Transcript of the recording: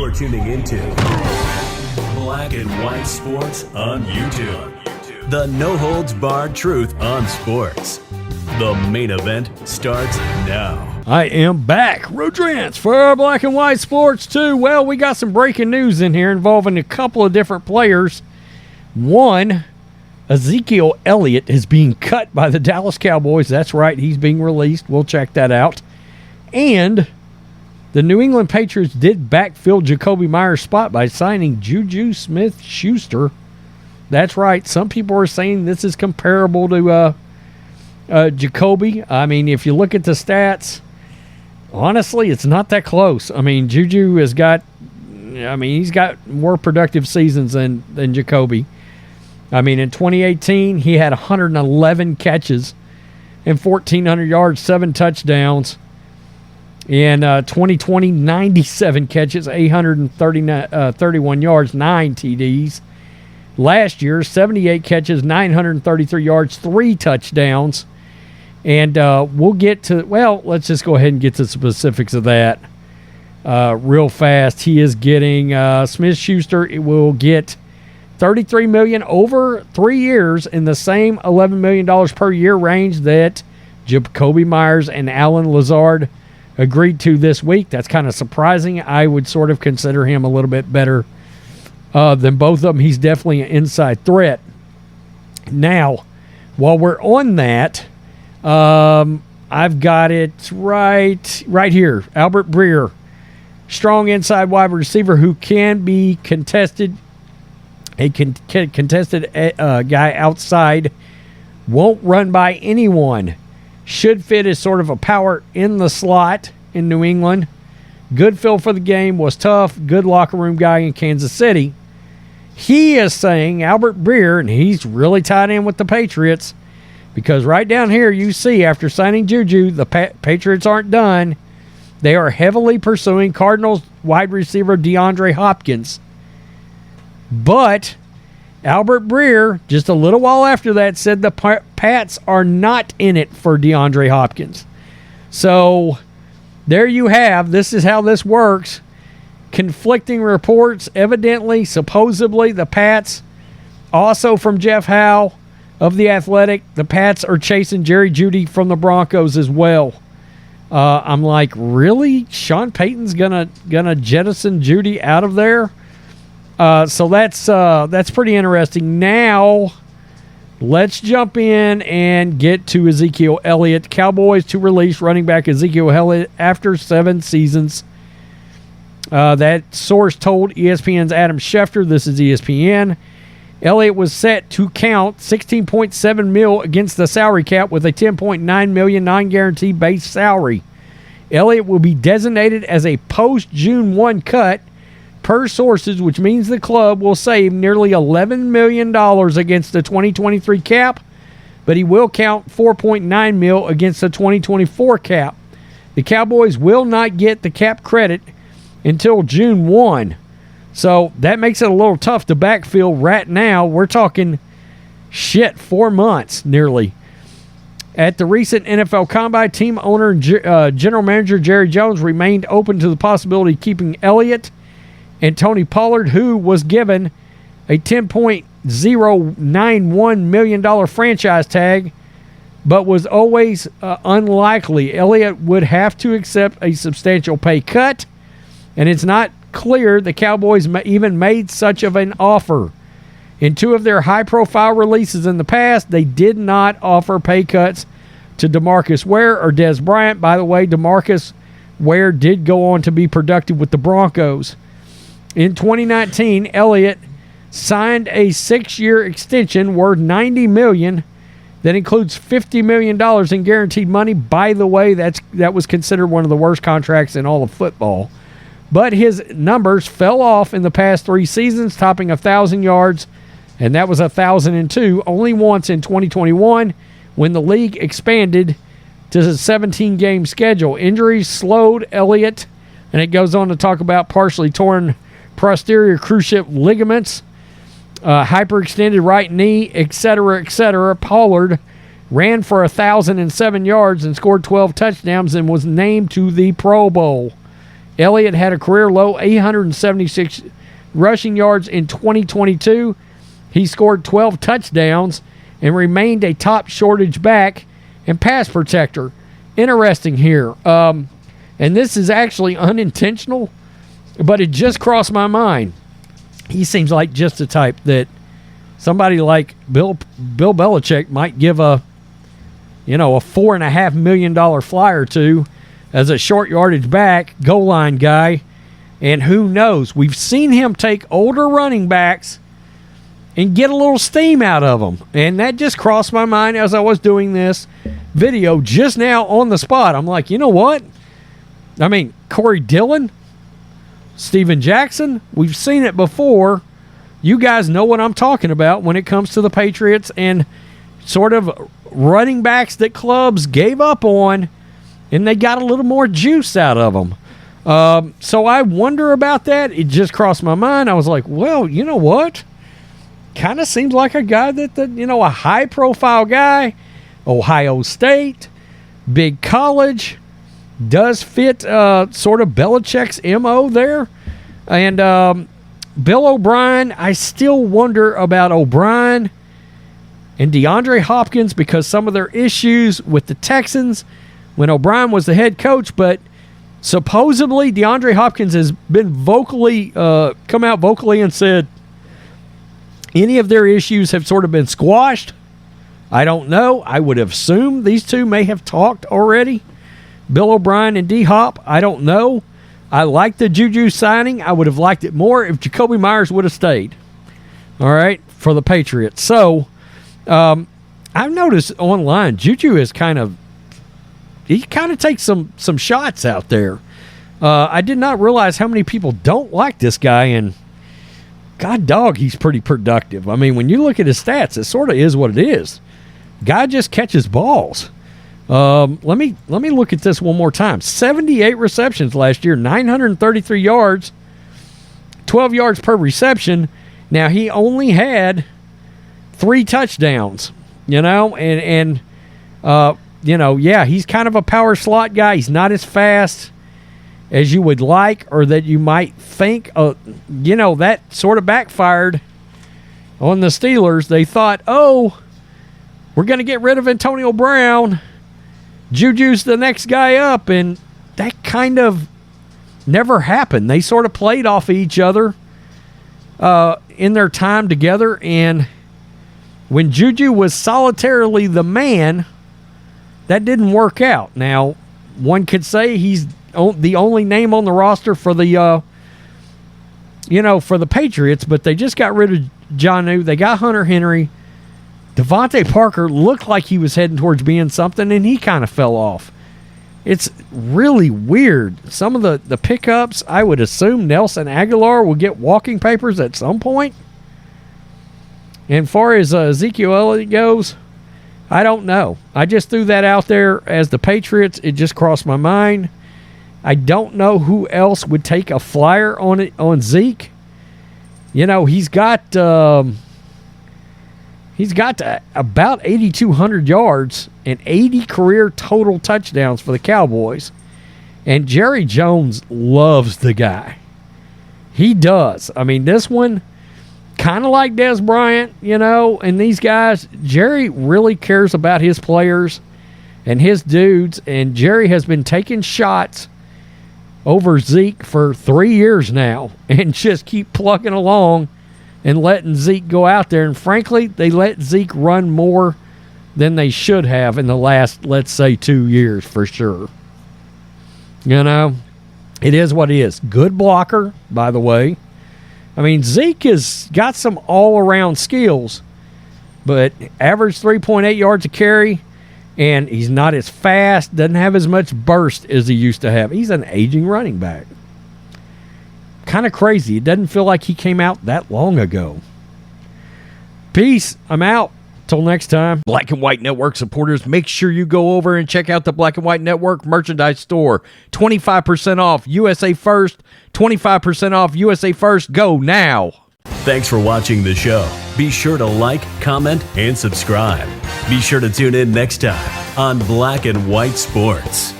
You're tuning into Black and White Sports on YouTube. The no-holds-barred truth on sports. The main event starts now. I am back. Rodrance for Black and White Sports 2. Well, we got some breaking news in here involving a couple of different players. One, Ezekiel Elliott is being cut by the Dallas Cowboys. That's right, he's being released. We'll check that out. And the New England Patriots did backfill Jakobi Meyers' spot by signing JuJu Smith-Schuster. That's right. Some people are saying this is comparable to Jakobi. I mean, if you look at the stats, honestly, it's not that close. I mean, Juju he's got more productive seasons than Jakobi. I mean, in 2018, he had 111 catches and 1,400 yards, 7 touchdowns. In 2020, 97 catches, 831 yards, 9 TDs. Last year, 78 catches, 933 yards, 3 touchdowns. And we'll get to, let's just go ahead and get to the specifics of that real fast. He is getting, Smith-Schuster will get $33 million over 3 years in the same $11 million per year range that Jakobi Meyers and Allen Lazard agreed to this week. That's kind of surprising. I would sort of consider him a little bit better than both of them. He's definitely an inside threat. Now, while we're on that, I've got it right here. Albert Breer, strong inside wide receiver who can be contested. A contested guy outside, won't run by anyone. Should fit as sort of a power in the slot in New England. Good feel for the game, was tough, good locker room guy in Kansas City. He is saying, Albert Breer, and he's really tied in with the Patriots, because right down here you see after signing Juju, the Patriots aren't done. They are heavily pursuing Cardinals wide receiver DeAndre Hopkins. But Albert Breer, just a little while after that, said the Pats are not in it for DeAndre Hopkins. So there you have. This is how this works. Conflicting reports. Evidently, supposedly, the Pats, also from Jeff Howe of The Athletic, the Pats are chasing Jerry Jeudy from the Broncos as well. I'm like, really? Sean Payton's gonna jettison Jeudy out of there? So that's pretty interesting. Now, let's jump in and get to Ezekiel Elliott. Cowboys to release running back Ezekiel Elliott after 7 seasons. That source told ESPN's Adam Schefter, this is ESPN, Elliott was set to count $16.7 million against the salary cap with a $10.9 million non-guaranteed base salary. Elliott will be designated as a post-June 1 cut per sources, which means the club will save nearly $11 million against the 2023 cap, but he will count $4.9 million against the 2024 cap. The Cowboys will not get the cap credit until June 1. So that makes it a little tough to backfill right now. We're talking 4 months nearly. At the recent NFL Combine, team owner and general manager Jerry Jones remained open to the possibility of keeping Elliott and Tony Pollard, who was given a $10.091 million franchise tag, but was always unlikely. Elliott would have to accept a substantial pay cut, and it's not clear the Cowboys even made such of an offer. In 2 of their high-profile releases in the past, they did not offer pay cuts to DeMarcus Ware or Dez Bryant. By the way, DeMarcus Ware did go on to be productive with the Broncos. In 2019, Elliott signed a 6-year extension worth $90 million that includes $50 million in guaranteed money. By the way, that was considered one of the worst contracts in all of football. But his numbers fell off in the past 3 seasons, topping 1,000 yards, and that was 1,002, only once in 2021 when the league expanded to a 17-game schedule. Injuries slowed Elliott, and it goes on to talk about partially torn posterior cruciate ligaments, hyperextended right knee, etc., etc. Pollard ran for 1,007 yards and scored 12 touchdowns and was named to the Pro Bowl. Elliott had a career low 876 rushing yards in 2022. He scored 12 touchdowns and remained a top shortage back and pass protector. Interesting here. And this is actually unintentional, but it just crossed my mind. He seems like just the type that somebody like Bill Belichick might give a $4.5 million flyer to as a short yardage back, goal line guy. And who knows? We've seen him take older running backs and get a little steam out of them. And that just crossed my mind as I was doing this video just now on the spot. I'm like, you know what? I mean, Corey Dillon, Steven Jackson, we've seen it before. You guys know what I'm talking about when it comes to the Patriots and sort of running backs that clubs gave up on, and they got a little more juice out of them. So I wonder about that. It just crossed my mind. I was like, well, you know what? Kind of seems like a guy that, a high-profile guy, Ohio State, big college, does fit sort of Belichick's MO there. And Bill O'Brien, I still wonder about O'Brien and DeAndre Hopkins because some of their issues with the Texans when O'Brien was the head coach. But supposedly DeAndre Hopkins has been come out vocally and said any of their issues have sort of been squashed. I don't know. I would have assumed these two may have talked already. Bill O'Brien and D-Hop, I don't know. I like the JuJu signing. I would have liked it more if Jacoby Myers would have stayed. All right, for the Patriots. So, I've noticed online, JuJu is kind of takes some shots out there. I did not realize how many people don't like this guy, and God dog, he's pretty productive. I mean, when you look at his stats, it sort of is what it is. Guy just catches balls. Let me look at this one more time. 78 receptions last year, 933 yards, 12 yards per reception. Now, he only had 3 touchdowns, and he's kind of a power slot guy. He's not as fast as you would like or that you might think. That sort of backfired on the Steelers. They thought, we're going to get rid of Antonio Brown. JuJu's the next guy up, and that kind of never happened. They sort of played off each other in their time together, and when JuJu was solitarily the man, that didn't work out. Now, one could say he's the only name on the roster for the for the Patriots, but they just got rid of JuJu. They got Hunter Henry. Devontae Parker looked like he was heading towards being something, and he kind of fell off. It's really weird. Some of the pickups, I would assume Nelson Aguilar will get walking papers at some point. And far as Ezekiel Elliott goes, I don't know. I just threw that out there as the Patriots. It just crossed my mind. I don't know who else would take a flyer on Zeke. He's got about 8,200 yards and 80 career total touchdowns for the Cowboys. And Jerry Jones loves the guy. He does. I mean, this one, kind of like Des Bryant, and these guys, Jerry really cares about his players and his dudes. And Jerry has been taking shots over Zeke for 3 years now and just keep plugging along and letting Zeke go out there. And frankly, they let Zeke run more than they should have in the last, let's say, 2 years for sure. It is what it is. Good blocker, by the way. I mean, Zeke has got some all-around skills, but average 3.8 yards a carry, and he's not as fast, doesn't have as much burst as he used to have. He's an aging running back. Kind of crazy. It doesn't feel like he came out that long ago. Peace. I'm out. Till next time. Black and White Network supporters, make sure you go over and check out the Black and White Network merchandise store. 25% off USA First. 25% off USA First. Go now. Thanks for watching the show. Be sure to like, comment, and subscribe. Be sure to tune in next time on Black and White Sports.